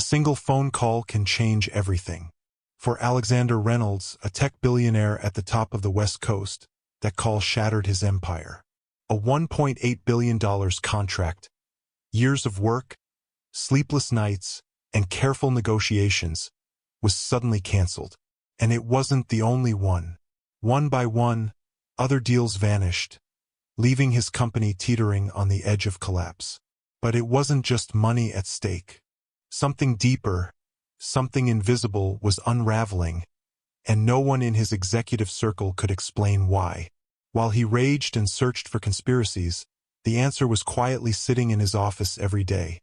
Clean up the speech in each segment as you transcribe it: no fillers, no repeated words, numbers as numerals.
single phone call can change everything. For Alexander Reynolds, a tech billionaire at the top of the West Coast, that call shattered his empire. A $1.8 billion contract, years of work, sleepless nights, and careful negotiations was suddenly canceled. And it wasn't the only one. One by one, other deals vanished, leaving his company teetering on the edge of collapse. But it wasn't just money at stake. Something deeper, something invisible was unraveling, and no one in his executive circle could explain why. While he raged and searched for conspiracies, the answer was quietly sitting in his office every day.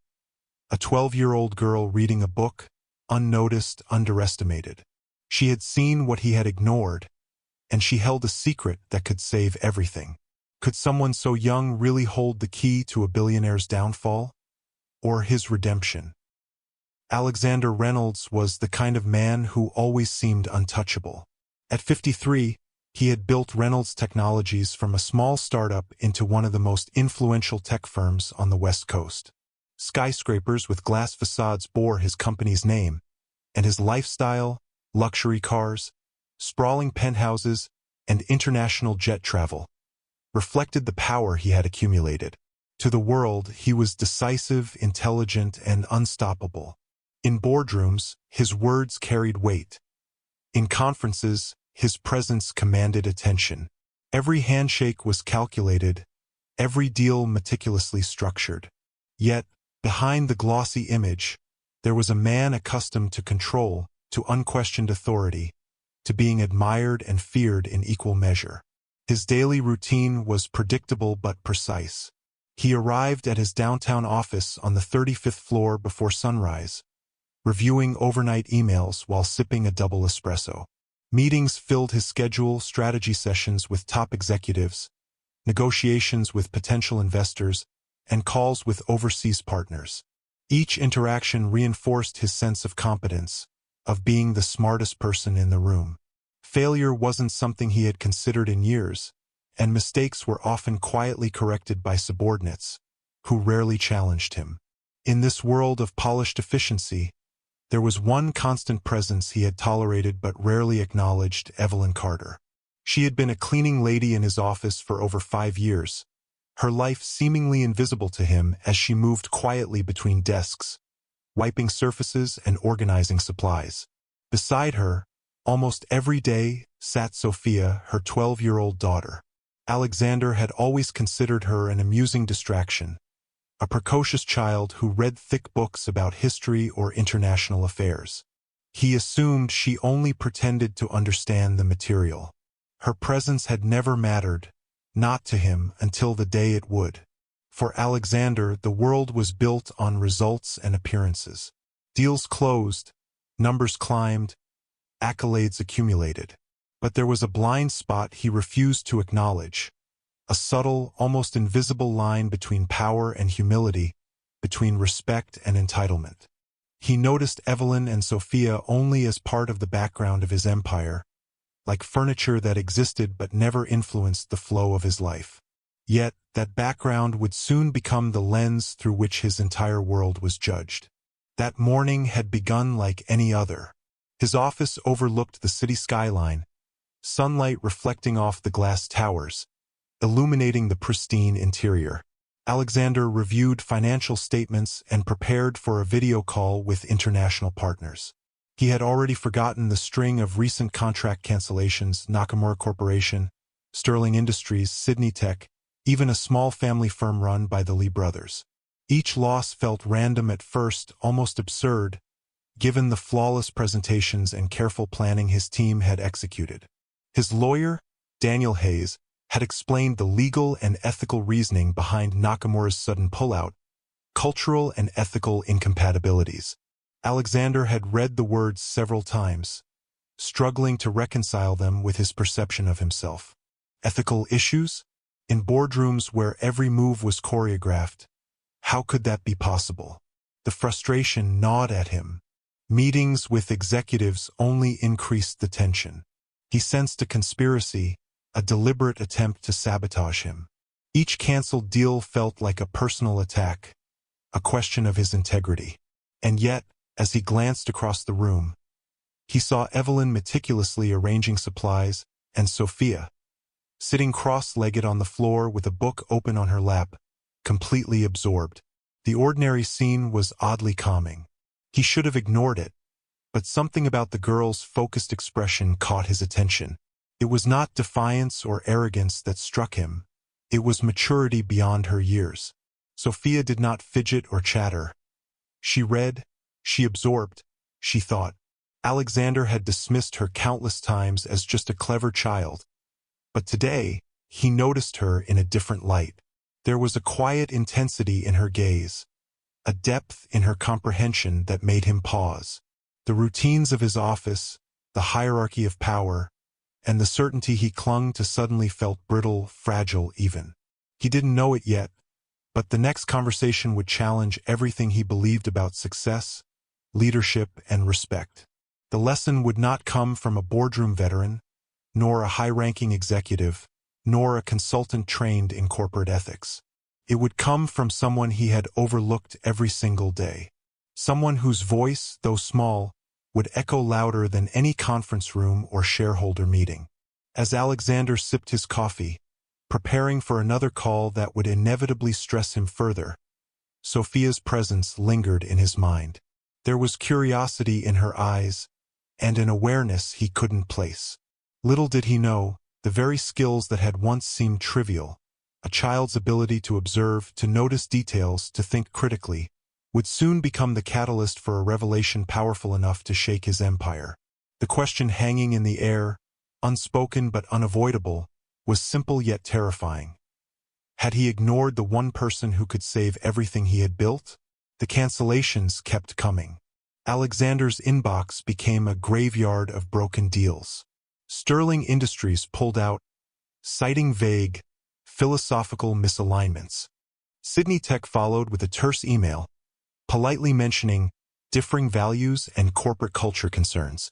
A 12-year-old girl reading a book, unnoticed, underestimated. She had seen what he had ignored, and she held a secret that could save everything. Could someone so young really hold the key to a billionaire's downfall? Or his redemption? Alexander Reynolds was the kind of man who always seemed untouchable. At 53, he had built Reynolds Technologies from a small startup into one of the most influential tech firms on the West Coast. Skyscrapers with glass facades bore his company's name, and his lifestyle, luxury cars, sprawling penthouses, and international jet travel reflected the power he had accumulated. To the world, he was decisive, intelligent, and unstoppable. In boardrooms, his words carried weight. In conferences, his presence commanded attention. Every handshake was calculated, every deal meticulously structured. Yet, behind the glossy image, there was a man accustomed to control, to unquestioned authority, to being admired and feared in equal measure. His daily routine was predictable but precise. He arrived at his downtown office on the 35th floor before sunrise, reviewing overnight emails while sipping a double espresso. Meetings filled his schedule, strategy sessions with top executives, negotiations with potential investors, and calls with overseas partners. Each interaction reinforced his sense of competence, of being the smartest person in the room. Failure wasn't something he had considered in years, and mistakes were often quietly corrected by subordinates, who rarely challenged him. In this world of polished efficiency, there was one constant presence he had tolerated but rarely acknowledged: Evelyn Carter. She had been a cleaning lady in his office for over 5 years, her life seemingly invisible to him as she moved quietly between desks, wiping surfaces and organizing supplies. Beside her, almost every day, sat Sophia, her 12-year-old daughter. Alexander had always considered her an amusing distraction, a precocious child who read thick books about history or international affairs. He assumed she only pretended to understand the material. Her presence had never mattered, not to him, until the day it would. For Alexander, the world was built on results and appearances. Deals closed, numbers climbed, accolades accumulated. But there was a blind spot he refused to acknowledge, a subtle, almost invisible line between power and humility, between respect and entitlement. He noticed Evelyn and Sophia only as part of the background of his empire, like furniture that existed but never influenced the flow of his life. Yet, that background would soon become the lens through which his entire world was judged. That morning had begun like any other. His office overlooked the city skyline, sunlight reflecting off the glass towers, illuminating the pristine interior. Alexander reviewed financial statements and prepared for a video call with international partners. He had already forgotten the string of recent contract cancellations: Nakamura Corporation, Sterling Industries, Sydney Tech, even a small family firm run by the Lee brothers. Each loss felt random at first, almost absurd, given the flawless presentations and careful planning his team had executed. His lawyer, Daniel Hayes, had explained the legal and ethical reasoning behind Nakamura's sudden pullout: cultural and ethical incompatibilities. Alexander had read the words several times, struggling to reconcile them with his perception of himself. Ethical issues? In boardrooms where every move was choreographed, how could that be possible? The frustration gnawed at him. Meetings with executives only increased the tension. He sensed a conspiracy, a deliberate attempt to sabotage him. Each canceled deal felt like a personal attack, a question of his integrity. And yet, As he glanced across the room, he saw Evelyn meticulously arranging supplies and Sophia, sitting cross-legged on the floor with a book open on her lap, completely absorbed. The ordinary scene was oddly calming. He should have ignored it, but something about the girl's focused expression caught his attention. It was not defiance or arrogance that struck him. It was maturity beyond her years. Sophia did not fidget or chatter. She read, she absorbed, she thought. Alexander had dismissed her countless times as just a clever child, but today he noticed her in a different light. There was a quiet intensity in her gaze, a depth in her comprehension that made him pause. The routines of his office, the hierarchy of power, and the certainty he clung to suddenly felt brittle, fragile even. He didn't know it yet, but the next conversation would challenge everything he believed about success, leadership, and respect. The lesson would not come from a boardroom veteran, nor a high-ranking executive, nor a consultant trained in corporate ethics. It would come from someone he had overlooked every single day. Someone whose voice, though small, would echo louder than any conference room or shareholder meeting. As Alexander sipped his coffee, preparing for another call that would inevitably stress him further, Sophia's presence lingered in his mind. There was curiosity in her eyes, and an awareness he couldn't place. Little did he know, the very skills that had once seemed trivial, a child's ability to observe, to notice details, to think critically, would soon become the catalyst for a revelation powerful enough to shake his empire. The question hanging in the air, unspoken but unavoidable, was simple yet terrifying. Had he ignored the one person who could save everything he had built? The cancellations kept coming. Alexander's inbox became a graveyard of broken deals. Sterling Industries pulled out, citing vague, philosophical misalignments. Sydney Tech followed with a terse email, politely mentioning differing values and corporate culture concerns.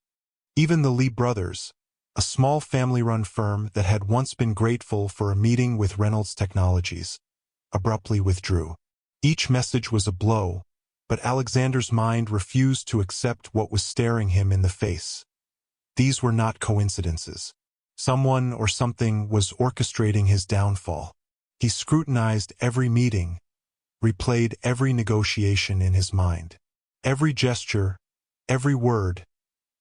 Even the Lee brothers, a small family-run firm that had once been grateful for a meeting with Reynolds Technologies, abruptly withdrew. Each message was a blow, but Alexander's mind refused to accept what was staring him in the face. These were not coincidences. Someone or something was orchestrating his downfall. He scrutinized every meeting, replayed every negotiation in his mind. Every gesture, every word,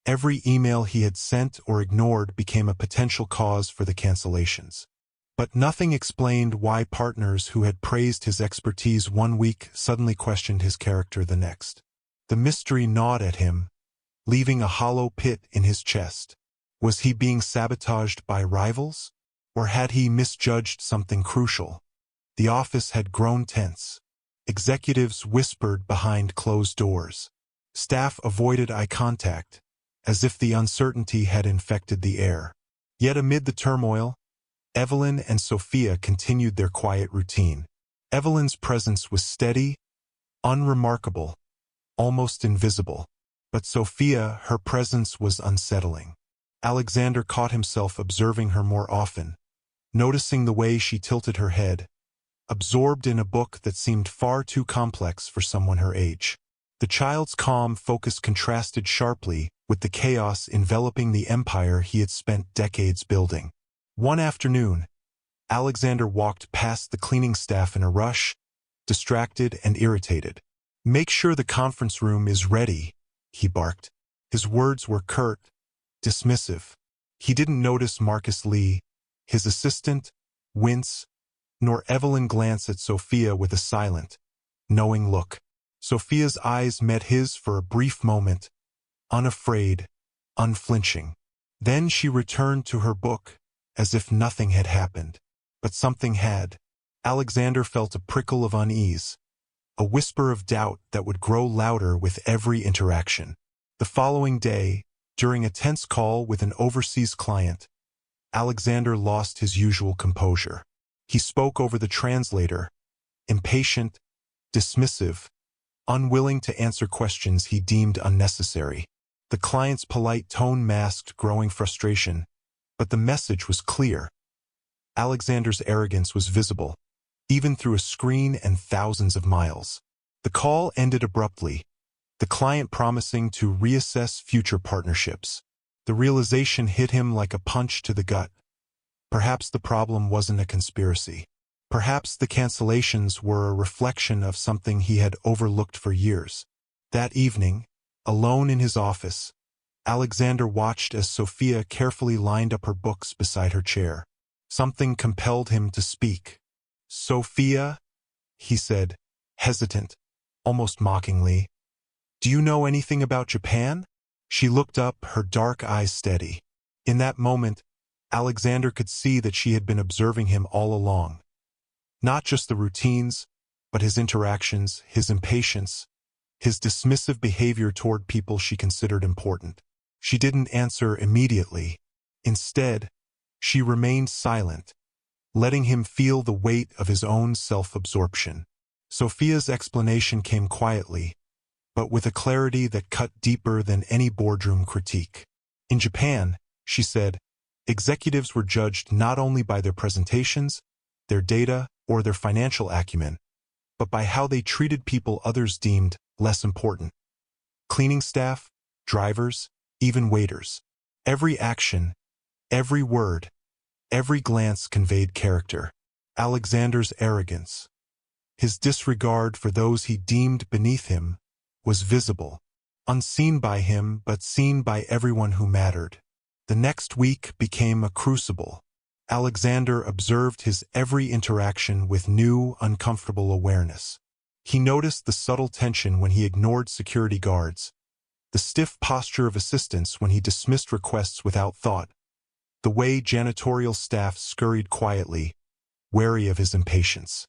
every email he had sent or ignored became a potential cause for the cancellations. But nothing explained why partners who had praised his expertise one week suddenly questioned his character the next. The mystery gnawed at him, leaving a hollow pit in his chest. Was he being sabotaged by rivals? Or had he misjudged something crucial? The office had grown tense. Executives whispered behind closed doors. Staff avoided eye contact, as if the uncertainty had infected the air. Yet amid the turmoil, Evelyn and Sophia continued their quiet routine. Evelyn's presence was steady, unremarkable, almost invisible. But Sophia, her presence was unsettling. Alexander caught himself observing her more often, noticing the way she tilted her head, absorbed in a book that seemed far too complex for someone her age. The child's calm focus contrasted sharply with the chaos enveloping the empire he had spent decades building. One afternoon, Alexander walked past the cleaning staff in a rush, distracted and irritated. "Make sure the conference room is ready," he barked. His words were curt, dismissive. He didn't notice Marcus Lee, his assistant, wince, nor Evelyn glance at Sophia with a silent, knowing look. Sophia's eyes met his for a brief moment, unafraid, unflinching. Then she returned to her book, as if nothing had happened. But something had. Alexander felt a prickle of unease, a whisper of doubt that would grow louder with every interaction. The following day, during a tense call with an overseas client, Alexander lost his usual composure. He spoke over the translator, impatient, dismissive, unwilling to answer questions he deemed unnecessary. The client's polite tone masked growing frustration, but the message was clear. Alexander's arrogance was visible, even through a screen and thousands of miles. The call ended abruptly, the client promising to reassess future partnerships. The realization hit him like a punch to the gut. Perhaps the problem wasn't a conspiracy. Perhaps the cancellations were a reflection of something he had overlooked for years. That evening, alone in his office, Alexander watched as Sophia carefully lined up her books beside her chair. Something compelled him to speak. "Sophia," he said, hesitant, almost mockingly, "do you know anything about Japan?" She looked up, her dark eyes steady. In that moment, Alexander could see that she had been observing him all along. Not just the routines, but his interactions, his impatience, his dismissive behavior toward people she considered important. She didn't answer immediately. Instead, she remained silent, letting him feel the weight of his own self-absorption. Sophia's explanation came quietly, but with a clarity that cut deeper than any boardroom critique. In Japan, she said, executives were judged not only by their presentations, their data, or their financial acumen, but by how they treated people others deemed less important. Cleaning staff, drivers, even waiters. Every action, every word, every glance conveyed character. Alexander's arrogance, his disregard for those he deemed beneath him, was visible, unseen by him but seen by everyone who mattered. The next week became a crucible. Alexander observed his every interaction with new, uncomfortable awareness. He noticed the subtle tension when he ignored security guards, the stiff posture of assistants when he dismissed requests without thought, the way janitorial staff scurried quietly, wary of his impatience.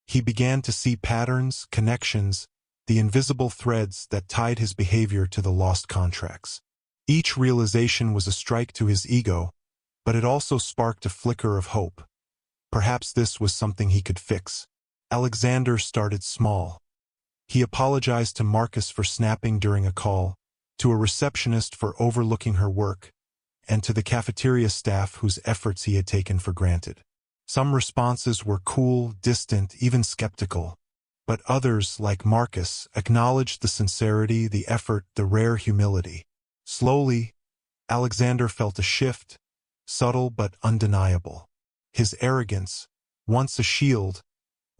He began to see patterns, connections, the invisible threads that tied his behavior to the lost contracts. Each realization was a strike to his ego, but it also sparked a flicker of hope. Perhaps this was something he could fix. Alexander started small. He apologized to Marcus for snapping during a call, to a receptionist for overlooking her work, and to the cafeteria staff whose efforts he had taken for granted. Some responses were cool, distant, even skeptical, but others, like Marcus, acknowledged the sincerity, the effort, the rare humility. Slowly, Alexander felt a shift, subtle but undeniable. His arrogance, once a shield,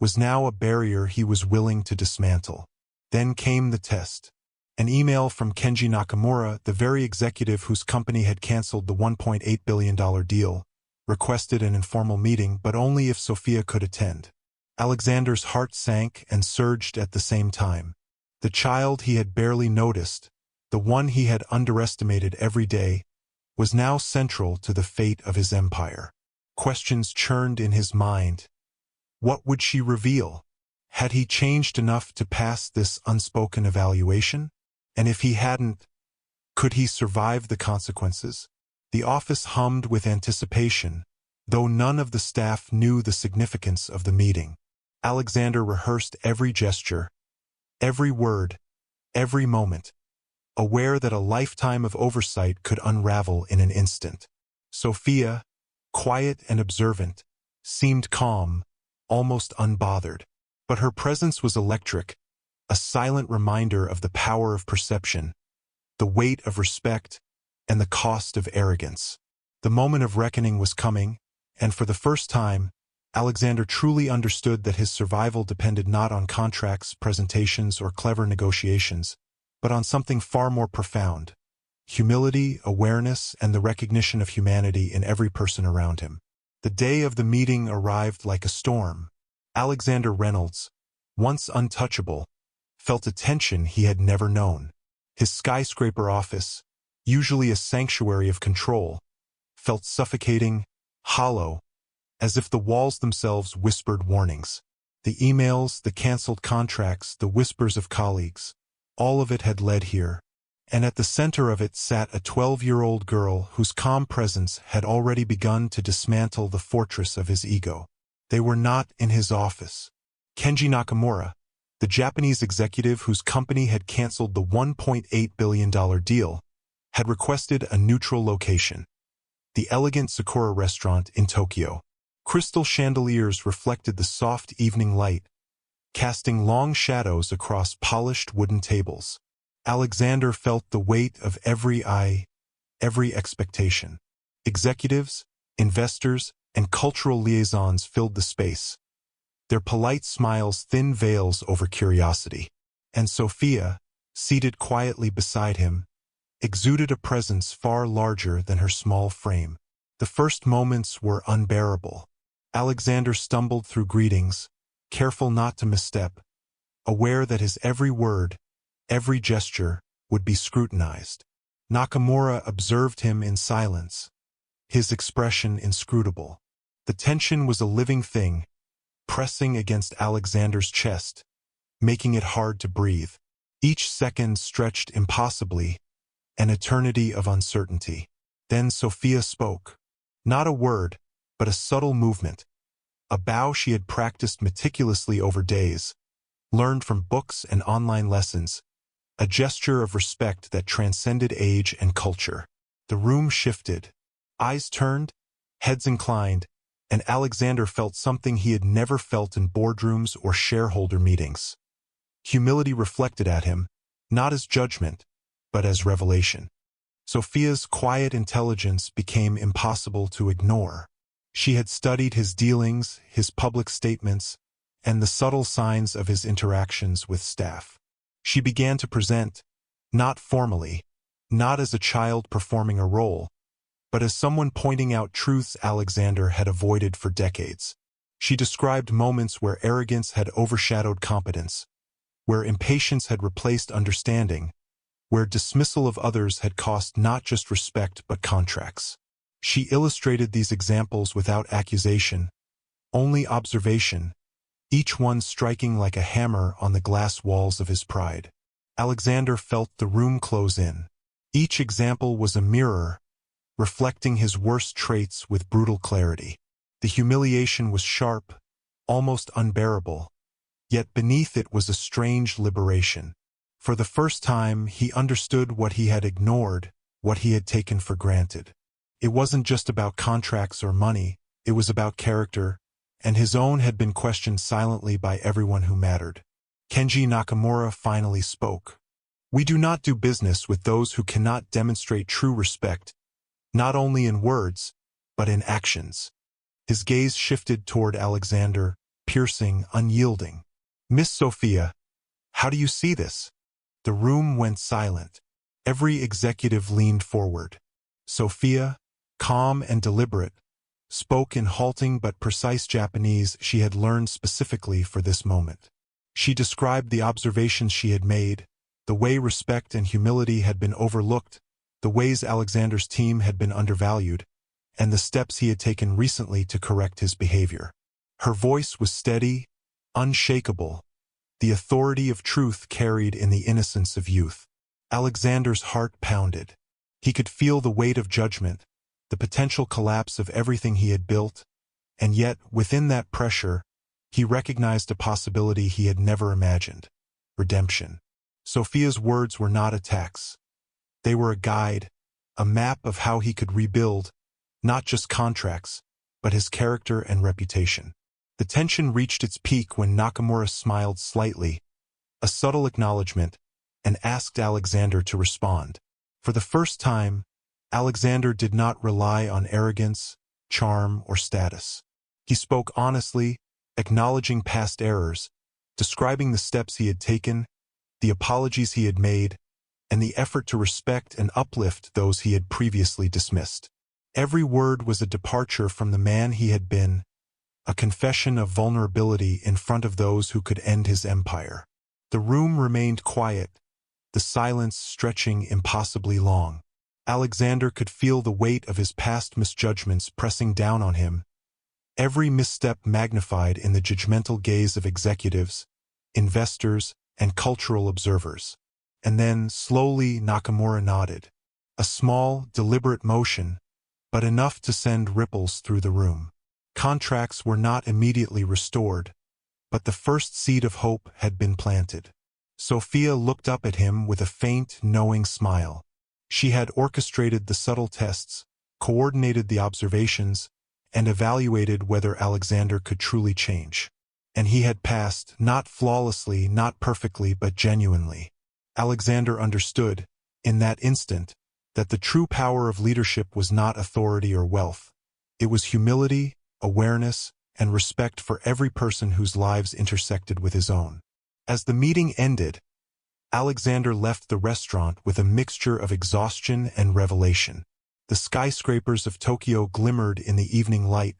was now a barrier he was willing to dismantle. Then came the test. An email from Kenji Nakamura, the very executive whose company had canceled the $1.8 billion deal, requested an informal meeting, but only if Sophia could attend. Alexander's heart sank and surged at the same time. The child he had barely noticed, the one he had underestimated every day, was now central to the fate of his empire. Questions churned in his mind. What would she reveal? Had he changed enough to pass this unspoken evaluation? And if he hadn't, could he survive the consequences? The office hummed with anticipation, though none of the staff knew the significance of the meeting. Alexander rehearsed every gesture, every word, every moment, aware that a lifetime of oversight could unravel in an instant. Sophia, quiet and observant, seemed calm, almost unbothered. But her presence was electric, a silent reminder of the power of perception, the weight of respect, and the cost of arrogance. The moment of reckoning was coming, and for the first time, Alexander truly understood that his survival depended not on contracts, presentations, or clever negotiations, but on something far more profound: humility, awareness, and the recognition of humanity in every person around him. The day of the meeting arrived like a storm. Alexander Reynolds, once untouchable, felt a tension he had never known. His skyscraper office, usually a sanctuary of control, felt suffocating, hollow, as if the walls themselves whispered warnings. The emails, the canceled contracts, the whispers of colleagues, all of it had led here. And at the center of it sat a 12-year-old girl whose calm presence had already begun to dismantle the fortress of his ego. They were not in his office. Kenji Nakamura, the Japanese executive whose company had canceled the $1.8 billion deal, had requested a neutral location: the elegant Sakura restaurant in Tokyo. Crystal chandeliers reflected the soft evening light, casting long shadows across polished wooden tables. Alexander felt the weight of every eye, every expectation. Executives, investors, and cultural liaisons filled the space, their polite smiles thin veils over curiosity. And Sophia, seated quietly beside him, exuded a presence far larger than her small frame. The first moments were unbearable. Alexander stumbled through greetings, careful not to misstep, aware that his every word, every gesture, would be scrutinized. Nakamura observed him in silence, his expression inscrutable. The tension was a living thing, pressing against Alexander's chest, making it hard to breathe. Each second stretched impossibly, an eternity of uncertainty. Then Sophia spoke. Not a word, but a subtle movement, a bow she had practiced meticulously over days, learned from books and online lessons, a gesture of respect that transcended age and culture. The room shifted. Eyes turned, heads inclined, and Alexander felt something he had never felt in boardrooms or shareholder meetings. Humility reflected at him, not as judgment, but as revelation. Sophia's quiet intelligence became impossible to ignore. She had studied his dealings, his public statements, and the subtle signs of his interactions with staff. She began to present, not formally, not as a child performing a role, but as someone pointing out truths Alexander had avoided for decades. She described moments where arrogance had overshadowed competence, where impatience had replaced understanding, where dismissal of others had cost not just respect but contracts. She illustrated these examples without accusation, only observation, each one striking like a hammer on the glass walls of his pride. Alexander felt the room close in. Each example was a mirror, reflecting his worst traits with brutal clarity. The humiliation was sharp, almost unbearable, yet beneath it was a strange liberation. For the first time, he understood what he had ignored, what he had taken for granted. It wasn't just about contracts or money, it was about character, and his own had been questioned silently by everyone who mattered. Kenji Nakamura finally spoke. "We do not do business with those who cannot demonstrate true respect, not only in words, but in actions." His gaze shifted toward Alexander, piercing, unyielding. "Miss Sophia, how do you see this?" The room went silent. Every executive leaned forward. Sophia, calm and deliberate, spoke in halting but precise Japanese she had learned specifically for this moment. She described the observations she had made, the way respect and humility had been overlooked, the ways Alexander's team had been undervalued, and the steps he had taken recently to correct his behavior. Her voice was steady, unshakable, the authority of truth carried in the innocence of youth. Alexander's heart pounded. He could feel the weight of judgment, the potential collapse of everything he had built, and yet, within that pressure, he recognized a possibility he had never imagined: redemption. Sophia's words were not attacks. They were a guide, a map of how he could rebuild, not just contracts, but his character and reputation. The tension reached its peak when Nakamura smiled slightly, a subtle acknowledgement, and asked Alexander to respond. For the first time, Alexander did not rely on arrogance, charm, or status. He spoke honestly, acknowledging past errors, describing the steps he had taken, the apologies he had made, and the effort to respect and uplift those he had previously dismissed. Every word was a departure from the man he had been, a confession of vulnerability in front of those who could end his empire. The room remained quiet, the silence stretching impossibly long. Alexander could feel the weight of his past misjudgments pressing down on him, every misstep magnified in the judgmental gaze of executives, investors, and cultural observers. And then, slowly, Nakamura nodded. A small, deliberate motion, but enough to send ripples through the room. Contracts were not immediately restored, but the first seed of hope had been planted. Sophia looked up at him with a faint, knowing smile. She had orchestrated the subtle tests, coordinated the observations, and evaluated whether Alexander could truly change. And he had passed, not flawlessly, not perfectly, but genuinely. Alexander understood, in that instant, that the true power of leadership was not authority or wealth. It was humility, awareness, and respect for every person whose lives intersected with his own. As the meeting ended, Alexander left the restaurant with a mixture of exhaustion and revelation. The skyscrapers of Tokyo glimmered in the evening light,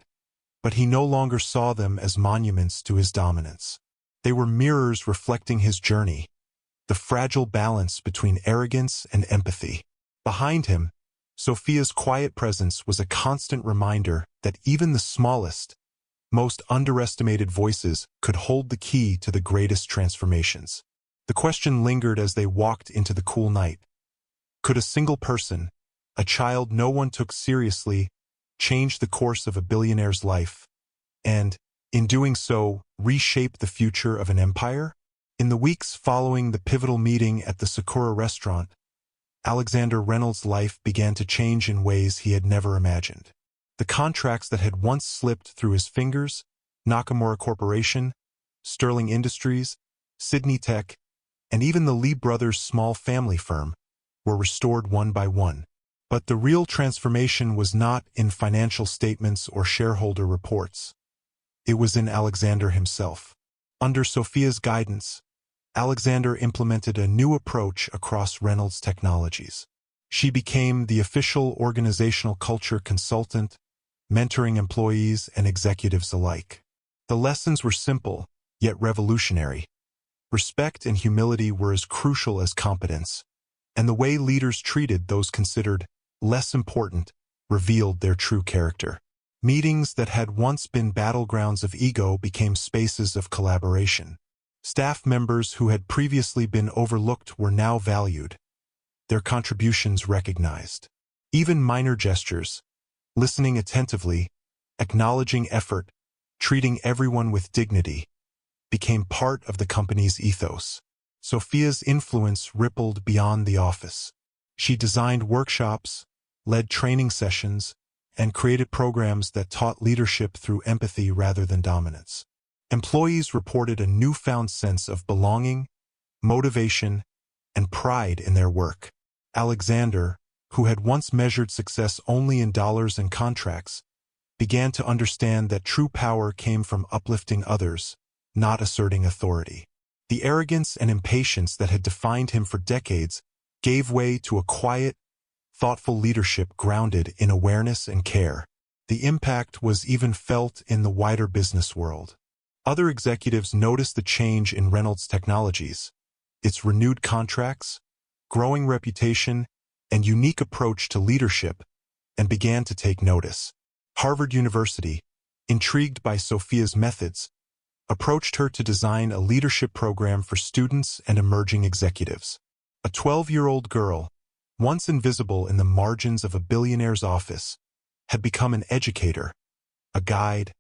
but he no longer saw them as monuments to his dominance. They were mirrors reflecting his journey, the fragile balance between arrogance and empathy. Behind him, Sophia's quiet presence was a constant reminder that even the smallest, most underestimated voices could hold the key to the greatest transformations. The question lingered as they walked into the cool night. Could a single person, a child no one took seriously, change the course of a billionaire's life, and, in doing so, reshape the future of an empire? In the weeks following the pivotal meeting at the Sakura restaurant, Alexander Reynolds' life began to change in ways he had never imagined. The contracts that had once slipped through his fingers, Nakamura Corporation, Sterling Industries, Sydney Tech, and even the Lee brothers' small family firm, were restored one by one. But the real transformation was not in financial statements or shareholder reports. It was in Alexander himself. Under Sophia's guidance, Alexander implemented a new approach across Reynolds Technologies. She became the official organizational culture consultant, mentoring employees and executives alike. The lessons were simple, yet revolutionary. Respect and humility were as crucial as competence, and the way leaders treated those considered less important revealed their true character. Meetings that had once been battlegrounds of ego became spaces of collaboration. Staff members who had previously been overlooked were now valued, their contributions recognized. Even minor gestures, listening attentively, acknowledging effort, treating everyone with dignity, became part of the company's ethos. Sophia's influence rippled beyond the office. She designed workshops, led training sessions, and created programs that taught leadership through empathy rather than dominance. Employees reported a newfound sense of belonging, motivation, and pride in their work. Alexander, who had once measured success only in dollars and contracts, began to understand that true power came from uplifting others, not asserting authority. The arrogance and impatience that had defined him for decades gave way to a quiet, thoughtful leadership grounded in awareness and care. The impact was even felt in the wider business world. Other executives noticed the change in Reynolds Technologies, its renewed contracts, growing reputation, and unique approach to leadership, and began to take notice. Harvard University, intrigued by Sophia's methods, approached her to design a leadership program for students and emerging executives. A 12-year-old girl, once invisible in the margins of a billionaire's office, had become an educator, a guide,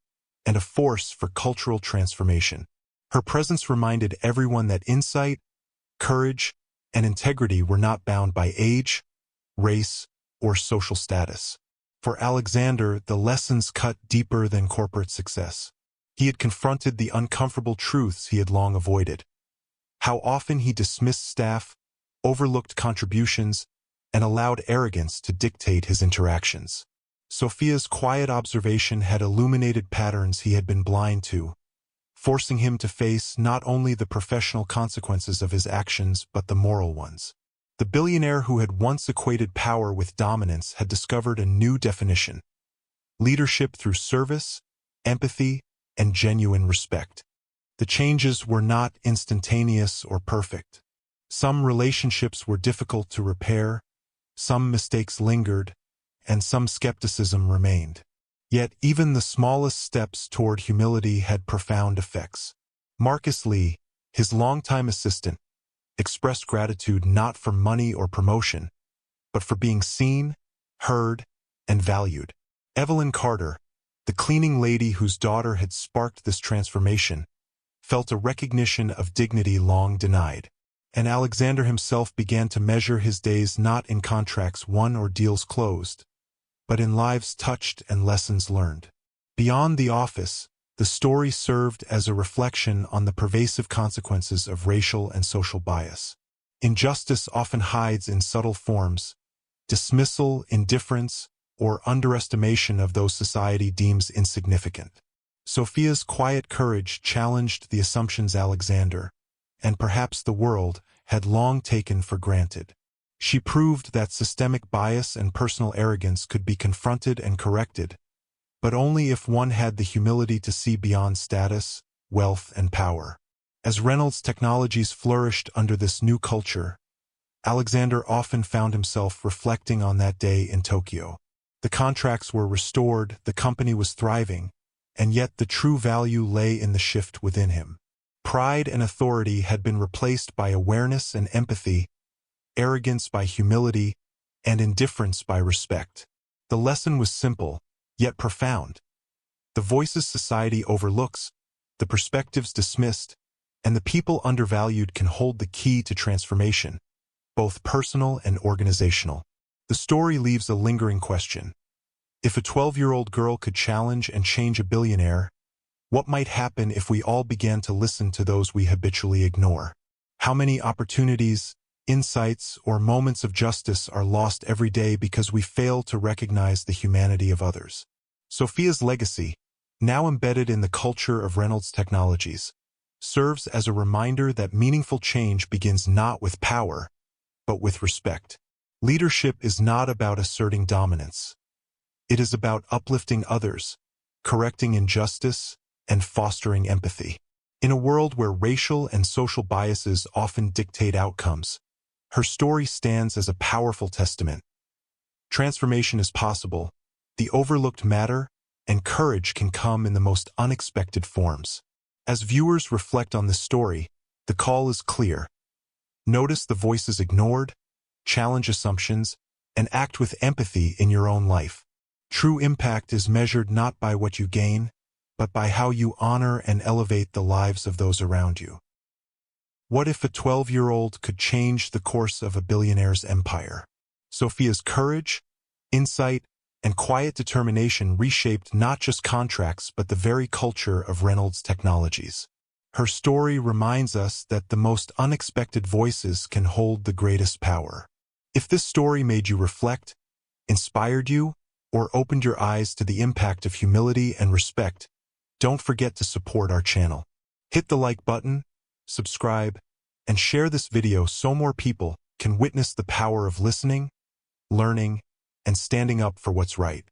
and a force for cultural transformation. Her presence reminded everyone that insight, courage, and integrity were not bound by age, race, or social status. For Alexander, the lessons cut deeper than corporate success. He had confronted the uncomfortable truths he had long avoided. How often he dismissed staff, overlooked contributions, and allowed arrogance to dictate his interactions. Sophia's quiet observation had illuminated patterns he had been blind to, forcing him to face not only the professional consequences of his actions but the moral ones. The billionaire who had once equated power with dominance had discovered a new definition: leadership through service, empathy, and genuine respect. The changes were not instantaneous or perfect. Some relationships were difficult to repair, some mistakes lingered, and some skepticism remained. Yet even the smallest steps toward humility had profound effects. Marcus Lee, his longtime assistant, expressed gratitude not for money or promotion, but for being seen, heard, and valued. Evelyn Carter, the cleaning lady whose daughter had sparked this transformation, felt a recognition of dignity long denied. And Alexander himself began to measure his days not in contracts won or deals closed, but in lives touched and lessons learned. Beyond the office, the story served as a reflection on the pervasive consequences of racial and social bias. Injustice often hides in subtle forms: dismissal, indifference, or underestimation of those society deems insignificant. Sophia's quiet courage challenged the assumptions Alexander, and perhaps the world, had long taken for granted. She proved that systemic bias and personal arrogance could be confronted and corrected, but only if one had the humility to see beyond status, wealth, and power. As Reynolds' technologies flourished under this new culture, Alexander often found himself reflecting on that day in Tokyo. The contracts were restored, the company was thriving, and yet the true value lay in the shift within him. Pride and authority had been replaced by awareness and empathy, arrogance by humility, and indifference by respect. The lesson was simple, yet profound. The voices society overlooks, the perspectives dismissed, and the people undervalued can hold the key to transformation, both personal and organizational. The story leaves a lingering question. If a 12-year-old girl could challenge and change a billionaire, what might happen if we all began to listen to those we habitually ignore? How many opportunities, insights, or moments of justice are lost every day because we fail to recognize the humanity of others? Sophia's legacy, now embedded in the culture of Reynolds Technologies, serves as a reminder that meaningful change begins not with power, but with respect. Leadership is not about asserting dominance. It is about uplifting others, correcting injustice, and fostering empathy. In a world where racial and social biases often dictate outcomes, her story stands as a powerful testament. Transformation is possible, the overlooked matter, and courage can come in the most unexpected forms. As viewers reflect on this story, the call is clear. Notice the voices ignored, challenge assumptions, and act with empathy in your own life. True impact is measured not by what you gain, but by how you honor and elevate the lives of those around you. What if a 12-year-old could change the course of a billionaire's empire? Sophia's courage, insight, and quiet determination reshaped not just contracts but the very culture of Reynolds Technologies. Her story reminds us that the most unexpected voices can hold the greatest power. If this story made you reflect, inspired you, or opened your eyes to the impact of humility and respect, don't forget to support our channel. Hit the like button, subscribe, and share this video so more people can witness the power of listening, learning, and standing up for what's right.